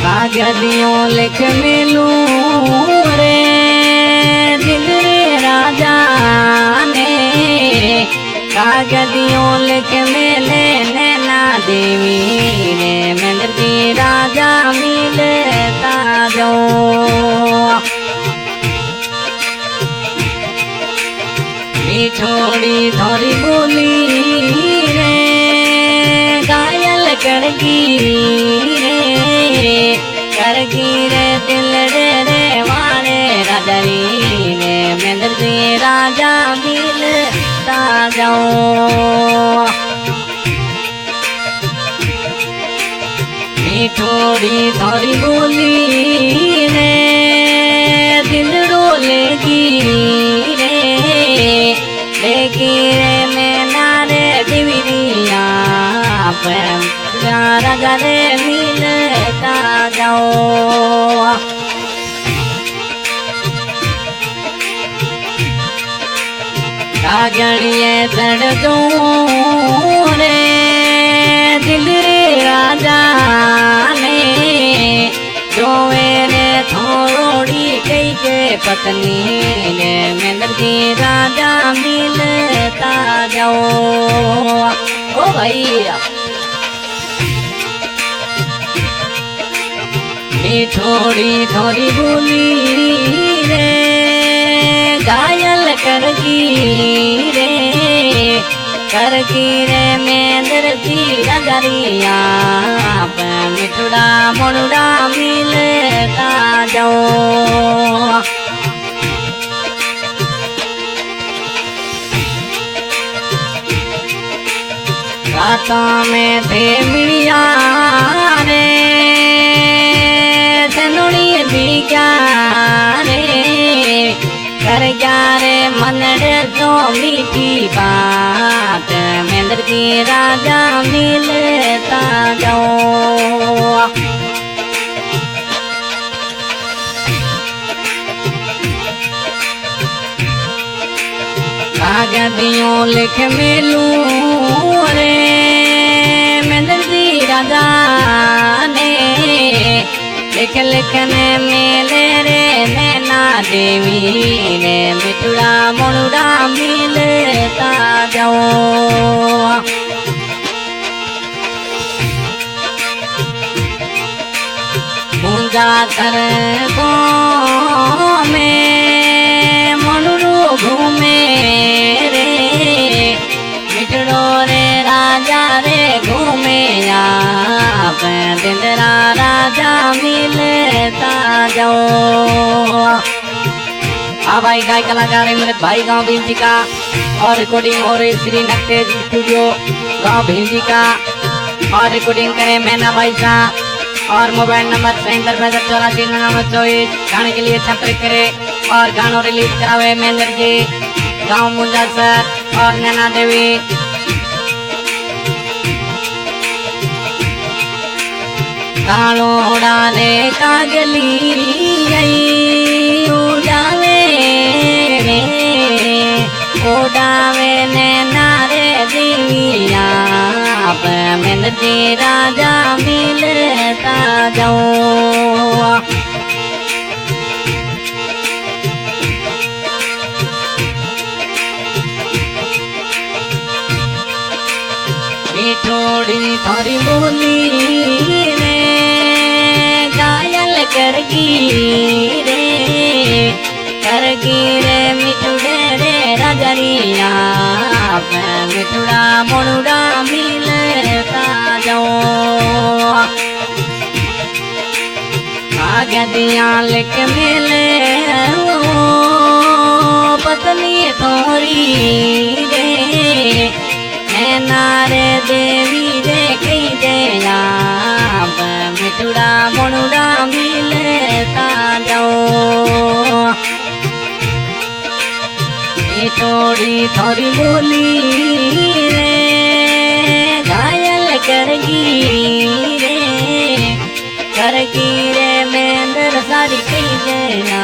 कागदियों लिख मिलू रे दिल रे राजा ने, कागदियों लिख मिले नैना देवी रे मंदिर की राजा मिलता जो। छोड़ी थोड़ी बोली रे घायल करगी रे दिल रे वाले राजरी रे मंदिर से राजा मिलता जाओ। थोड़ी थोड़ी बोली रे दिल रोलेगी रे मैं नारे दिविया राजा रे मिलता जाओ। कागड़िए चढ़ दो रे दिल रे राजा ने, जो मेरे थोड़ी कई के पत्नी ने मंदिर की राजा मिलता जाओ। ओ भैया थोड़ी थोड़ी बोली रे घायल करगी रे मंदिर की राजरिया मिठुड़ा मोड़ुड़ा मिलता जाओ। रातों में थे मिलिया रे सनुड़ी दिया रे कर क्या रे मनड़े तो मीठी बात मंदिर की राजा मिलता जाओ। कागदियों लिख मिलू रे मंदिर की राजा ने, लिख लिखने मिले रे नैना देवी रे मिठुड़ा मोड़ुड़ा मिलता जाओ। पूजा कर को में मोड़ू घूमे रे मिठड़ो रे राजा रे घूमे दिलरा राजा मिलता जाओ। हाँ भाई गाय कलाकार इमरत भाई गांव भीमजी का और रिकॉर्डिंग हो रही श्री नक्तेज स्टूडियो गांव भीमजी का और रिकॉर्डिंग करे मैना भाई साहब और मोबाइल नंबर 77 गाने के लिए संपर्क करे और गानों रिलीज करावे महेंद्र जी गांव मुंजा सर और नैना देवी। कालोड़ा ने कागली उड़ावे रे उड़ावे नैना रे दिविया मंदिर की राजा मिलता जाओ। थोड़ी थोड़ी बोली रे घायल करगी रे मिठुड़े रे राजरिया मिठुड़ा मोड़ुड़ा मिलता जाओ। कागदियाँ लिख मिले पत्नी थोड़ी रे नारे देवी रे कई देया मिठुड़ा मोड़ुड़ा मिलता जाओ। थोड़ी थोड़ी बोली रे घायल करगी रे महेंद्र सारी कई देना